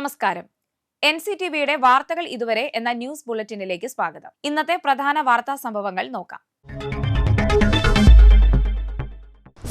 നമസ്കാരം. NCTVയുടെ വാർത്തകൾ ഇതുവരെ എന്ന ന്യൂസ് ബുള്ളറ്റിനിലേക്ക് സ്വാഗതം. ഇന്നത്തെ പ്രധാന വാർത്താ സംഭവങ്ങൾ നോക്കാം.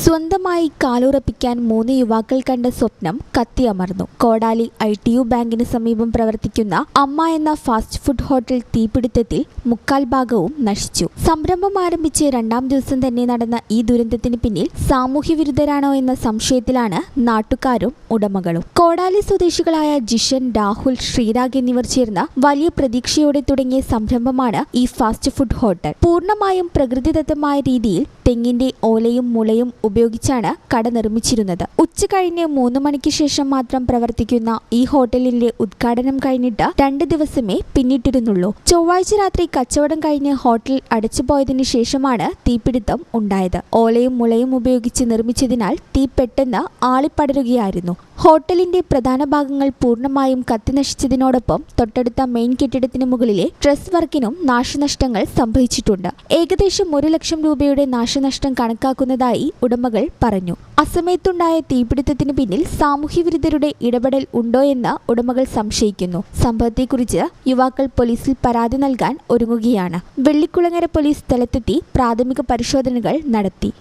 സ്വന്തമായി കാലുറപ്പിക്കാൻ 3 യുവാക്കൾ കണ്ട സ്വപ്നം കത്തിയമർന്നു. കോടാലി ITU ബാങ്കിന് സമീപം പ്രവർത്തിക്കുന്ന അമ്മ എന്ന ഫാസ്റ്റ് ഫുഡ് ഹോട്ടൽ തീപിടുത്തത്തിൽ 3/4 ഭാഗവും നശിച്ചു. സംരംഭം ആരംഭിച്ച് 2ാം ദിവസം തന്നെ നടന്ന ഈ ദുരന്തത്തിന് പിന്നിൽ സാമൂഹ്യവിരുദ്ധരാണോ എന്ന സംശയത്തിലാണ് നാട്ടുകാരും ഉടമകളും. കോടാലി സ്വദേശികളായ ജിഷൻ, രാഹുൽ, ശ്രീരാഗ് എന്നിവർ ചേർന്ന് വലിയ പ്രതീക്ഷയോടെ തുടങ്ങിയ സംരംഭമാണ് ഈ ഫാസ്റ്റ് ഫുഡ് ഹോട്ടൽ. പൂർണ്ണമായും പ്രകൃതിദത്തമായ രീതിയിൽ തെങ്ങിന്റെ ഓലയും മുളയും ഉപയോഗിച്ചാണ് കട നിർമ്മിച്ചിരുന്നത്. ഉച്ച കഴിഞ്ഞ് 3 മണിക്ക് ശേഷം മാത്രം പ്രവർത്തിക്കുന്ന ഈ ഹോട്ടലിന്റെ ഉദ്ഘാടനം കഴിഞ്ഞിട്ട് 2 ദിവസമേ പിന്നിട്ടിരുന്നുള്ളൂ. ചൊവ്വാഴ്ച രാത്രി കച്ചവടം കഴിഞ്ഞ് ഹോട്ടൽ അടച്ചുപോയതിനു ശേഷമാണ് തീപിടുത്തം ഉണ്ടായത്. ഓലയും മുളയും ഉപയോഗിച്ച് നിർമ്മിച്ചതിനാൽ തീ പെട്ടെന്ന് ആളിപ്പടരുകയായിരുന്നു. ഹോട്ടലിന്റെ പ്രധാന ഭാഗങ്ങൾ പൂർണ്ണമായും കത്തിനശിച്ചതിനോടൊപ്പം തൊട്ടടുത്ത മെയിൻ കെട്ടിടത്തിന് മുകളിലെ ട്രസ് വർക്കിനും നാശനഷ്ടങ്ങൾ സംഭവിച്ചിട്ടുണ്ട്. ഏകദേശം 1 ലക്ഷം രൂപയുടെ നാശനഷ്ടം കണക്കാക്കുന്നതായി ഉടമകൾ പറഞ്ഞു. അസമയത്തുണ്ടായ തീപിടുത്തത്തിന് പിന്നിൽ സാമൂഹ്യവിരുദ്ധരുടെ ഇടപെടൽ ഉണ്ടോയെന്ന് ഉടമകൾ സംശയിക്കുന്നു. സംഭവത്തെക്കുറിച്ച് യുവാക്കൾ പോലീസിൽ പരാതി നൽകാൻ ഒരുങ്ങുകയാണ്. വെള്ളിക്കുളങ്ങര പോലീസ് സ്ഥലത്തെത്തി പ്രാഥമിക പരിശോധനകൾ നടത്തി.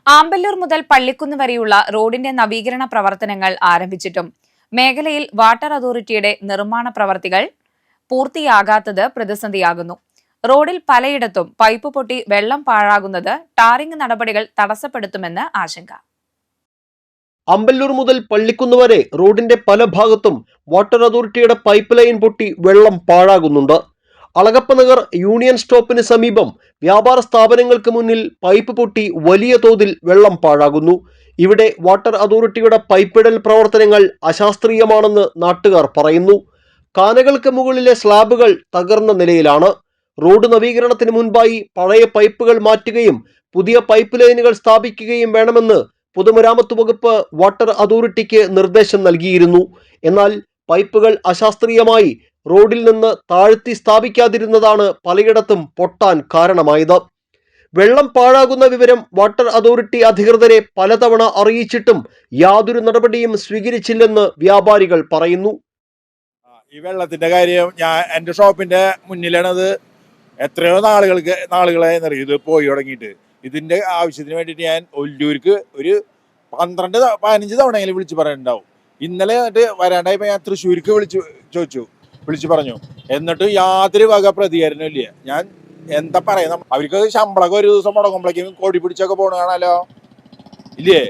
ആമ്പല്ലൂർ മുതൽ പള്ളിക്കുന്ന് വരെയുള്ള റോഡിന്റെ നവീകരണ പ്രവർത്തനങ്ങൾ ആരംഭിച്ചിട്ടും മേഖലയിൽ വാട്ടർ അതോറിറ്റിയുടെ നിർമ്മാണ പ്രവർത്തികൾ പൂർത്തിയാകാത്തത് പ്രതിസന്ധിയാകുന്നു. റോഡിൽ പലയിടത്തും പൈപ്പ് പൊട്ടി വെള്ളം പാഴാകുന്നത് ടാറിംഗ് നടപടികൾ തടസ്സപ്പെടുത്തുമെന്ന് ആശങ്ക. അമ്പല്ലൂർ മുതൽ പള്ളിക്കുന്ന് വരെ റോഡിന്റെ പല ഭാഗത്തും വാട്ടർ അതോറിറ്റിയുടെ പൈപ്പ് ലൈൻ പൊട്ടി വെള്ളം പാഴാകുന്നുണ്ട്. അളഗപ്പനഗർ യൂണിയൻ സ്റ്റോപ്പിന് സമീപം വ്യാപാര സ്ഥാപനങ്ങൾക്ക് മുന്നിൽ പൈപ്പ് പൊട്ടി വലിയ തോതിൽ വെള്ളം പാഴാകുന്നു. ഇവിടെ വാട്ടർ അതോറിറ്റിയുടെ പൈപ്പിടൽ പ്രവർത്തനങ്ങൾ അശാസ്ത്രീയമാണെന്ന് നാട്ടുകാർ പറയുന്നു. കാനകൾക്ക് മുകളിലെ സ്ലാബുകൾ തകർന്ന നിലയിലാണ്. റോഡ് നവീകരണത്തിന് മുൻപായി പഴയ പൈപ്പുകൾ മാറ്റുകയും പുതിയ പൈപ്പ് ലൈനുകൾ സ്ഥാപിക്കുകയും വേണമെന്ന് പൊതുമരാമത്ത് വകുപ്പ് വാട്ടർ അതോറിറ്റിക്ക് നിർദ്ദേശം നൽകിയിരുന്നു. എന്നാൽ പൈപ്പുകൾ അശാസ്ത്രീയമായി റോഡിൽ നിന്ന് താഴ്ത്തി സ്ഥാപിക്കാതിരുന്നതാണ് പലയിടത്തും പൊട്ടാൻ കാരണമായത്. വെള്ളം പാഴാകുന്ന വിവരം വാട്ടർ അതോറിറ്റി അധികൃതരെ പലതവണ അറിയിച്ചിട്ടും യാതൊരു നടപടിയും സ്വീകരിച്ചില്ലെന്ന് വ്യാപാരികൾ പറയുന്നു. ഈ വെള്ളത്തിന്റെ കാര്യം എൻ്റെ ഷോപ്പിന്റെ മുന്നിലാണത്. എത്രയോ നാളുകളായി ഇത് പോയി തുടങ്ങിയിട്ട്. ഇതിന്റെ ആവശ്യത്തിന് വേണ്ടിയിട്ട് ഞാൻ ഒല്ലൂർക്ക് ഒരു 12-15 തവണയെങ്കിലും വിളിച്ച് പറയുന്നുണ്ടാവും. ഇന്നലെ വരാണ്ടായപ്പോൾ ഞാൻ തൃശ്ശൂർക്ക് വിളിച്ചു പറഞ്ഞു. എന്നിട്ട് യാതൊരു വക പ്രതികരണം ഇല്ല. ഞാൻ എന്താ പറയുക, അവർക്ക് ശമ്പളമൊക്കെ ഒരു ദിവസം മുടങ്ങുമ്പോഴേക്കും കോടി പിടിച്ചൊക്കെ പോകണ കാണാലോ ഇല്ലേ.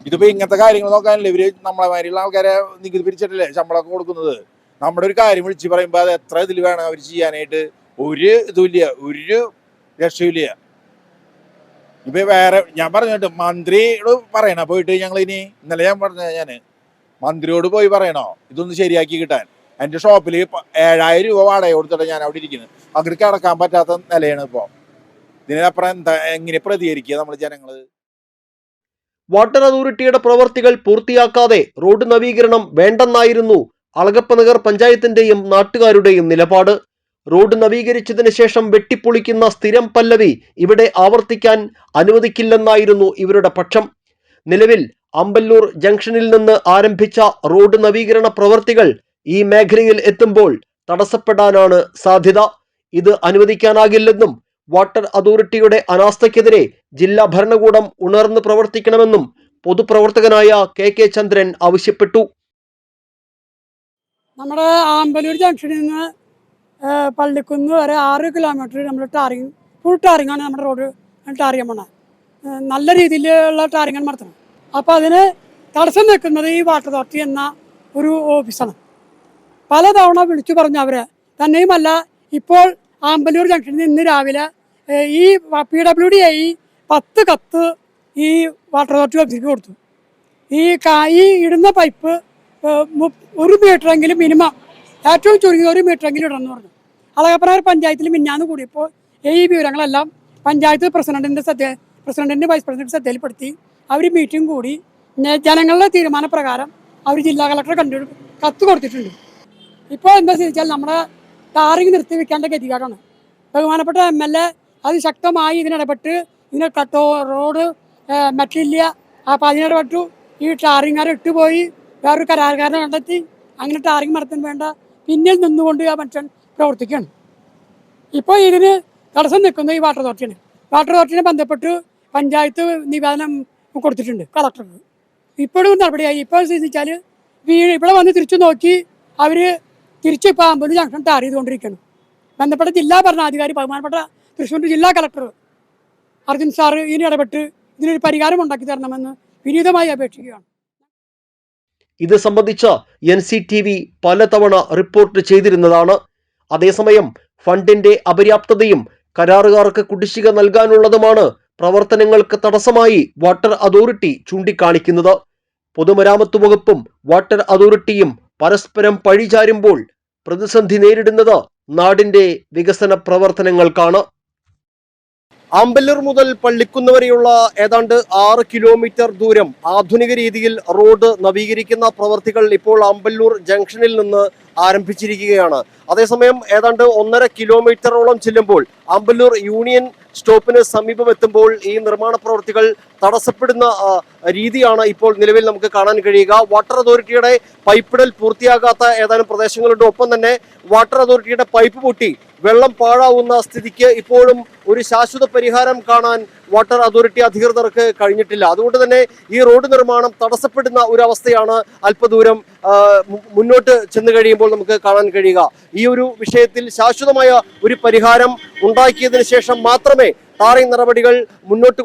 ഇതിപ്പോ ഇങ്ങനത്തെ കാര്യങ്ങൾ നോക്കാനല്ലേ ഇവര് നമ്മളെ മാതിരിയുള്ള ആൾക്കാരെ നികുതി പിരിച്ചിട്ടല്ലേ ശമ്പളമൊക്കെ കൊടുക്കുന്നത്. നമ്മുടെ ഒരു കാര്യം വിളിച്ച് പറയുമ്പോൾ അത് എത്ര ഇതിൽ വേണം അവർ ചെയ്യാനായിട്ട്. ഒരു ഇതുമില്ല, ഒരു രക്ഷയില്ല. ഇപ്പൊ വേറെ ഞാൻ പറഞ്ഞിട്ട് മന്ത്രിയോട് പറയണോ പോയിട്ട് ഞങ്ങൾ ഇന്നലെ ഞാൻ മന്ത്രിയോട് പോയി പറയണോ ഇതൊന്ന് ശരിയാക്കി കിട്ടാൻ. എൻ്റെ ഷോപ്പിൽ 7,000 രൂപ വാടക കൊടുത്തിട്ട് ഞാൻ അവിടെ ഇരിക്കുന്നത്. അവർക്ക് അടക്കാൻ പറ്റാത്ത നിലയാണ് ഇപ്പോൾ. ഇതിനപ്പുറം എങ്ങനെ പ്രതികരിക്കുക നമ്മൾ ജനങ്ങള്? വാട്ടർ അതോറിറ്റിയുടെ പ്രവർത്തികൾ പൂർത്തിയാക്കാതെ റോഡ് നവീകരണം വേണ്ടെന്നായിരുന്നു അളഗപ്പനഗർ പഞ്ചായത്തിന്റെയും നാട്ടുകാരുടെയും നിലപാട്. റോഡ് നവീകരിച്ചതിന് ശേഷം വെട്ടിപ്പൊളിക്കുന്ന സ്ഥിരം പല്ലവി ഇവിടെ ആവർത്തിക്കാൻ അനുവദിക്കില്ലെന്നായിരുന്നു ഇവരുടെ പക്ഷം. നിലവിൽ അമ്പല്ലൂർ ജംഗ്ഷനിൽ നിന്ന് ആരംഭിച്ച റോഡ് നവീകരണ പ്രവർത്തികൾ ഈ മേഖലയിൽ എത്തുമ്പോൾ തടസ്സപ്പെടാനാണ് സാധ്യത. ഇത് അനുവദിക്കാനാകില്ലെന്നും വാട്ടർ അതോറിറ്റിയുടെ അനാസ്ഥയ്ക്കെതിരെ ജില്ലാ ഭരണകൂടം ഉണർന്ന് പ്രവർത്തിക്കണമെന്നും പൊതുപ്രവർത്തകനായ KK ചന്ദ്രൻ ആവശ്യപ്പെട്ടു. നമ്മുടെ ആമ്പല്ലൂർ ജംഗ്ഷനിൽ നിന്ന് പള്ളിക്കുന്ന് വരെ 6 കിലോമീറ്റർ നമ്മൾ ഫുൾ ടാറിങ്ങാണ് നമ്മുടെ റോഡ് ടാറിങ് ചെയ്യണം. നല്ല രീതിയിലുള്ള ടാറിങ്ങാണ് നടത്തണം. അപ്പോൾ അതിന് തടസ്സം നിൽക്കുന്നത് ഈ വാട്ടർ അതോറിറ്റി എന്ന ഒരു ഓഫീസാണ്. പലതവണ വിളിച്ചു പറഞ്ഞു അവരെ. തന്നെയുമല്ല, ഇപ്പോൾ ആമ്പല്ലൂർ ജംഗ്ഷനിൽ ഇന്ന് രാവിലെ ഈ PWD 10 കത്ത് ഈ വാട്ടർ അതോറിറ്റി ഓഫീസിലേക്ക് കൊടുത്തു. ഈ ഇടുന്ന പൈപ്പ് 1 മീറ്ററെങ്കിലും മിനിമം, ഏറ്റവും ചുരുങ്ങിയ 1 മീറ്ററെങ്കിലും ഇടണമെന്ന് പറഞ്ഞു. അളഗപ്പനഗർ പഞ്ചായത്തിൽ മിന്നാന്ന് കൂടിയപ്പോൾ ഈ വിവരങ്ങളെല്ലാം പഞ്ചായത്ത് പ്രസിഡന്റിന്റെ വൈസ് പ്രസിഡന്റ് ശ്രദ്ധയിൽപ്പെടുത്തി. അവർ മീറ്റിംഗ് കൂടി ജനങ്ങളുടെ തീരുമാനപ്രകാരം അവർ ജില്ലാ കളക്ടറെ കത്ത് കൊടുത്തിട്ടുണ്ട്. ഇപ്പോൾ എന്താ വെച്ചാൽ നമ്മുടെ ടാറിങ് നിർത്തിവെക്കേണ്ട ഗതികേടാണ്. ബഹുമാനപ്പെട്ട MLA അതിശക്തമായി ഇതിനിടപെട്ട് റോഡ് മെറ്റില്ല. അപ്പോൾ അതിനിടപെട്ടു ഈ ടാറിങ്ങാരെ ഇട്ടുപോയി വേറൊരു കരാറുകാരനെ കണ്ടെത്തി അങ്ങനെ ടാറിങ് നടത്താൻ വേണ്ട പിന്നിൽ നിന്നുകൊണ്ട് ആ മനുഷ്യൻ പ്രവർത്തിക്കുകയാണ്. ഇപ്പോൾ ഇതിന് തടസ്സം നിൽക്കുന്നത് ഈ വാട്ടർ അതോറിറ്റിയാണ്. വാട്ടർ അതോറിറ്റിനെ ബന്ധപ്പെട്ട് പഞ്ചായത്ത് നിവേദനം കൊടുത്തിട്ടുണ്ട് കളക്ടർക്ക്. ഇപ്പോഴും നടപടിയായി. ഇപ്പോൾ വെച്ചാൽ ഇവിടെ വന്ന് തിരിച്ചു നോക്കി അവർ തിരിച്ച് ഇപ്പോൾ അമ്പലൂർ ജംഗ്ഷൻ ടാർ ചെയ്തുകൊണ്ടിരിക്കുകയാണ്. ബന്ധപ്പെട്ട ജില്ലാ ഭരണാധികാരി ബഹുമാനപ്പെട്ട തൃശ്ശൂർ ജില്ലാ കളക്ടർ അർജുൻ സാറ് ഇതിന് ഇടപെട്ട് ഇതിനൊരു പരിഹാരം ഉണ്ടാക്കി തരണമെന്ന് വിനീതമായി അപേക്ഷിക്കുകയാണ്. ഇത് സംബന്ധിച്ച് NCTV പലതവണ റിപ്പോർട്ട് ചെയ്തിരുന്നതാണ്. അതേസമയം ഫണ്ടിന്റെ അപര്യാപ്തതയും കരാറുകാർക്ക് കുടിശ്ശിക നൽകാനുള്ളതുമാണ് പ്രവർത്തനങ്ങൾക്ക് തടസ്സമായി വാട്ടർ അതോറിറ്റി ചൂണ്ടിക്കാണിക്കുന്നത്. പൊതുമരാമത്ത് വകുപ്പും വാട്ടർ അതോറിറ്റിയും പരസ്പരം പഴിചാരുമ്പോൾ പ്രതിസന്ധി നേരിടുന്നത് നാടിന്റെ വികസന പ്രവർത്തനങ്ങൾക്കാണ്. ആമ്പല്ലൂർ മുതൽ പള്ളിക്കുന്ന് വരെയുള്ള ഏതാണ്ട് 6 കിലോമീറ്റർ ദൂരം ആധുനിക രീതിയിൽ റോഡ് നവീകരിക്കുന്ന പ്രവർത്തികൾ ഇപ്പോൾ ആമ്പല്ലൂർ ജംഗ്ഷനിൽ നിന്ന് ആരംഭിച്ചിരിക്കുകയാണ്. അതേസമയം ഏതാണ്ട് 1.5 കിലോമീറ്ററോളം ചെല്ലുമ്പോൾ ആമ്പല്ലൂർ യൂണിയൻ സ്റ്റോപ്പിന് സമീപം എത്തുമ്പോൾ ഈ നിർമ്മാണ പ്രവൃത്തികൾ തടസ്സപ്പെടുന്ന രീതിയാണ് ഇപ്പോൾ നിലവിൽ നമുക്ക് കാണാൻ കഴിയുക. വാട്ടർ അതോറിറ്റിയുടെ പൈപ്പിടൽ പൂർത്തിയാകാത്ത ഏതാനും പ്രദേശങ്ങളുണ്ട്. ഒപ്പം തന്നെ വാട്ടർ അതോറിറ്റിയുടെ പൈപ്പ് പൊട്ടി വെള്ളം പാഴാവുന്ന സ്ഥിതിക്ക് ഇപ്പോഴും ഒരു ശാശ്വത പരിഹാരം കാണാൻ വാട്ടർ അതോറിറ്റി അധികൃതർക്ക് കഴിഞ്ഞിട്ടില്ല. അതുകൊണ്ട് തന്നെ ഈ റോഡ് നിർമ്മാണം തടസ്സപ്പെടുന്ന ഒരു അവസ്ഥയാണ് അല്പദൂരം മുന്നോട്ട് ചെന്ന് കഴിയുമ്പോൾ നമുക്ക് കാണാൻ കഴിയുക. ഈ ഒരു വിഷയത്തിൽ ശാശ്വതമായ ഒരു പരിഹാരം ഉണ്ടാക്കിയതിനു ശേഷം മാത്രമേ ടാറിംഗ് നടപടികൾ മുന്നോട്ട്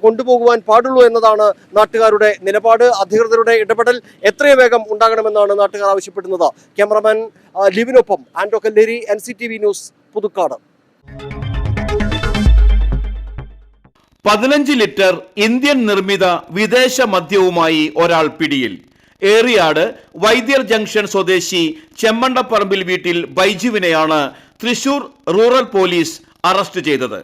കൊണ്ടുപോകുവാൻ പാടുള്ളൂ എന്നതാണ് നാട്ടുകാരുടെ നിലപാട്. അധികൃതരുടെ ഇടപെടൽ എത്രയും വേഗം ഉണ്ടാകണമെന്നാണ് നാട്ടുകാർ ആവശ്യപ്പെടുന്നത്. ക്യാമറമാൻ ലിവിനൊപ്പം Ando Kalleri, NCTV news, Puthukkad. 15 litre Indian നിർമ്മിത വിദേശ മദ്യവുമായി ഒരാൾ പിടിയിൽ. ഏറിയാട് വൈദ്യർ ജംഗ്ഷൻ സ്വദേശി ചെമ്മണ്ടപ്പറമ്പിൽ വീട്ടിൽ ബൈജുവിനെയാണ് തൃശൂർ റൂറൽ പോലീസ് അറസ്റ്റ് ചെയ്തത്.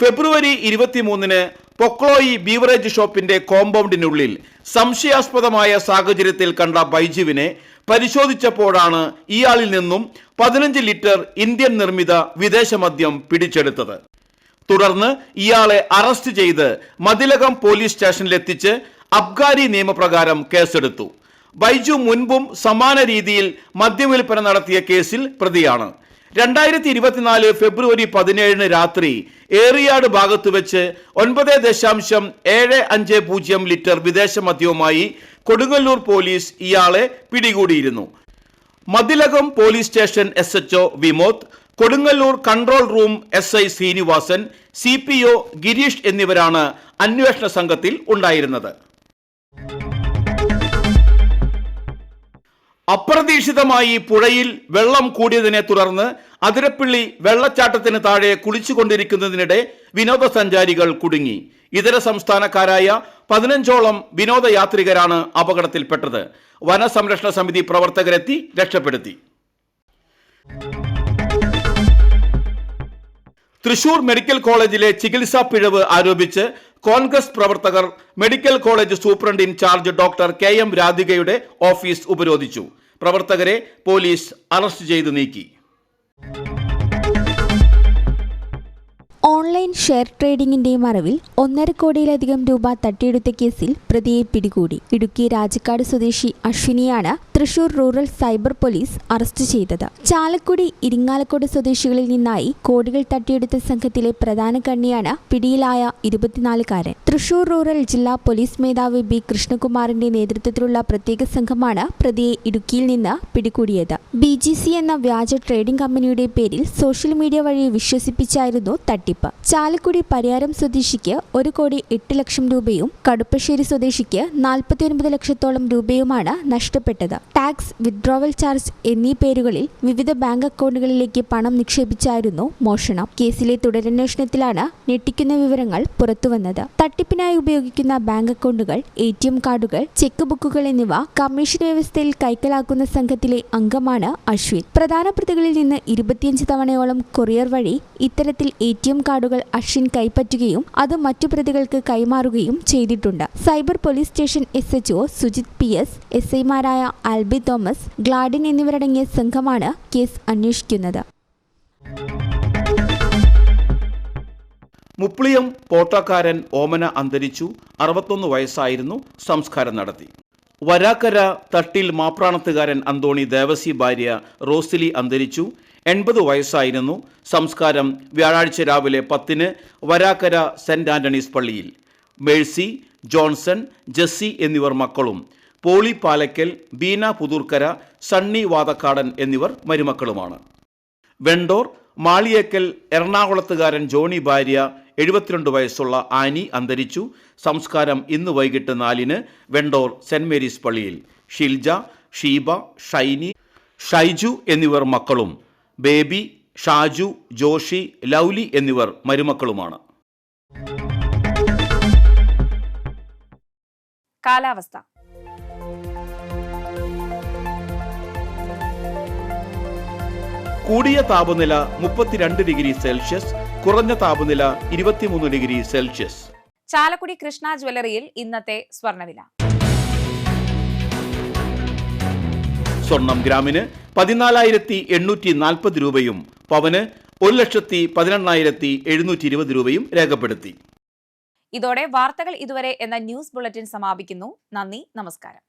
ഫെബ്രുവരി 23-ന് പൊക്ലോയി ബീവറേജ് ഷോപ്പിന്റെ കോമ്പൗണ്ടിനുള്ളിൽ സംശയാസ്പദമായ സാഹചര്യത്തിൽ കണ്ട ബൈജുവിനെ പരിശോധിച്ചപ്പോഴാണ് ഇയാളിൽ നിന്നും 15 ലിറ്റർ ഇന്ത്യൻ നിർമ്മിത വിദേശ മദ്യം പിടിച്ചെടുത്തത്. തുടർന്ന് ഇയാളെ അറസ്റ്റ് ചെയ്ത് മതിലകം പോലീസ് സ്റ്റേഷനിലെത്തിച്ച് അബ്കാരി നിയമപ്രകാരം കേസെടുത്തു. ബൈജു മുൻപും സമാന രീതിയിൽ മദ്യവിൽപ്പന നടത്തിയ കേസിൽ പ്രതിയാണ്. 2024 ഫെബ്രുവരി 17-ന് രാത്രി ഏറിയാട് ഭാഗത്ത് വെച്ച് 9.750 ലിറ്റർ വിദേശ മദ്യവുമായി കൊടുങ്ങല്ലൂർ പോലീസ് ഇയാളെ പിടികൂടിയിരുന്നു. Mathilakam police station SHO Vimod, Kodungallur control room SI Srinivasan, CPO Girish എന്നിവരാണ് അന്വേഷണ സംഘത്തിൽ ഉണ്ടായിരുന്നത്. അപ്രതീക്ഷിതമായി പുഴയിൽ വെള്ളം കൂടിയതിനെ തുടർന്ന് അതിരപ്പള്ളി വെള്ളച്ചാട്ടത്തിന് താഴെ കുളിച്ചുകൊണ്ടിരിക്കുന്നതിനിടെ വിനോദസഞ്ചാരികൾ കുടുങ്ങി. ഇതര സംസ്ഥാനക്കാരായ 15ഓളം വിനോദയാത്രികരാണ് അപകടത്തിൽപ്പെട്ടത്. വനസംരക്ഷണ സമിതി പ്രവർത്തകരെത്തി രക്ഷപ്പെടുത്തി. തൃശൂർ മെഡിക്കൽ കോളേജിലെ ചികിത്സാ പിഴവ് ആരോപിച്ച് കോൺഗ്രസ് പ്രവർത്തകർ medical college superintendent in-charge doctor KM രാധികയുടെ ഓഫീസ് ഉപരോധിച്ചു. പ്രവർത്തകരെ പോലീസ് അറസ്റ്റ് ചെയ്തു നീക്കി. ഓൺലൈൻ ഷെയർ ട്രേഡിംഗിന്റെ മറവിൽ 1.5 കോടിയിലധികം രൂപ തട്ടിയെടുത്ത കേസിൽ പ്രതിയെ പിടികൂടി. ഇടുക്കി രാജക്കാട് സ്വദേശി അശ്വിനിയാണ് Thrissur rural cyber police arrest ചെയ്തത്. ചാലക്കുടി ഇരിങ്ങാലക്കുട സ്വദേശികളിൽ നിന്നായി കോടികൾ തട്ടിയെടുത്ത സംഘത്തിലെ പ്രധാന കണ്ണിയാണ് പിടിയിലായ 24-കാരൻ. തൃശൂർ റൂറൽ ജില്ലാ പോലീസ് മേധാവി B കൃഷ്ണകുമാറിന്റെ നേതൃത്വത്തിലുള്ള പ്രത്യേക സംഘമാണ് പ്രതിയെ ഇടുക്കിയിൽ നിന്ന് പിടികൂടിയത്. BGC എന്ന വ്യാജ ട്രേഡിംഗ് കമ്പനിയുടെ പേരിൽ സോഷ്യൽ മീഡിയ വഴി വിശ്വസിപ്പിച്ചായിരുന്നു തട്ടിപ്പ്. ചാലക്കുടി പരിയാരം സ്വദേശിക്ക് 1.8 ലക്ഷം രൂപയും കടുപ്പശ്ശേരി സ്വദേശിക്ക് 49 ലക്ഷത്തോളം രൂപയുമാണ് നഷ്ടപ്പെട്ടത്. ടാക്സ്, വിത്ഡ്രോവൽ ചാർജ് എന്നീ പേരുകളിൽ വിവിധ ബാങ്ക് അക്കൗണ്ടുകളിലേക്ക് പണം നിക്ഷേപിച്ചായിരുന്നു മോഷണം. കേസിലെ തുടരന്വേഷണത്തിലാണ് ഞെട്ടിക്കുന്ന വിവരങ്ങൾ പുറത്തുവന്നത്. തട്ടിപ്പിനായി ഉപയോഗിക്കുന്ന ബാങ്ക് അക്കൗണ്ടുകൾ, ATM കാർഡുകൾ, ചെക്ക് ബുക്കുകൾ എന്നിവ കമ്മീഷൻ വ്യവസ്ഥയിൽ കൈക്കലാക്കുന്ന സംഘത്തിലെ അംഗമാണ് അശ്വിൻ. പ്രധാന പ്രതികളിൽ നിന്ന് 25 തവണയോളം കൊറിയർ വഴി ഇത്തരത്തിൽ ATM കാർഡുകൾ അശ്വിൻ കൈപ്പറ്റുകയും അത് മറ്റു പ്രതികൾക്ക് കൈമാറുകയും ചെയ്തിട്ടുണ്ട്. Cyber police station SHO Sujith PS, SIമാരായ ആൽബി തോമസ്, ഗ്ലാഡിൻ എന്നിവരടങ്ങിയ സംഘമാണ് കേസ് അന്വേഷിക്കുന്നത്. മുപ്ലിയം പോട്ടക്കാരൻ ഓമന അന്തരിച്ചു. 61 വയസ്സായിരുന്നു. സംസ്കാരം നടത്തി. വരാക്കര തട്ടിൽ മാപ്രാണത്തുകാരൻ അന്തോണി ദേവസി ഭാര്യ റോസിലി അന്തരിച്ചു. 80 വയസ്സായിരുന്നു. സംസ്കാരം വ്യാഴാഴ്ച രാവിലെ 10-ന് വരാക്കര സെന്റ് ആന്റണീസ് പള്ളിയിൽ. മേഴ്സി, ജോൺസൺ, ജെസ്സി എന്നിവർ മക്കളും പോളി പാലക്കൽ, ബീന പുതൂർക്കര, സണ്ണി വാതക്കാടൻ എന്നിവർ മരുമക്കളുമാണ്. വെണ്ടോർ മാളിയേക്കൽ എറണാകുളത്തുകാരൻ ജോണി ഭാര്യ 72 വയസ്സുള്ള ആനി അന്തരിച്ചു. സംസ്കാരം ഇന്ന് വൈകിട്ട് 4-ന് വെണ്ടോർ സെന്റ് മേരീസ് പള്ളിയിൽ. ഷിൽജ, ഷീബ, ഷൈനി, ഷൈജു എന്നിവർ മക്കളും ബേബി, ഷാജു, ജോഷി, ലൗലി എന്നിവർ മരുമക്കളുമാണ്. കാലാവസ്ഥ. കൂടിയ താപനില 32 ഡിഗ്രി സെൽഷ്യസ്, കുറഞ്ഞ താപനില 23 ഡിഗ്രി സെൽഷ്യസ്. ചാലക്കുടി കൃഷ്ണ ജ്വല്ലറിയിൽ ഇന്നത്തെ സ്വർണ്ണവില. സ്വർണം ഗ്രാമിന് 14,840 രൂപയും പവന് 1,18,720 രൂപയും രേഖപ്പെടുത്തി. ഇതോടെ വാർത്തകൾ ഇതുവരെ എന്ന ന്യൂസ് ബുള്ളറ്റിൻ സമാപിക്കുന്നു. നന്ദി, നമസ്കാരം.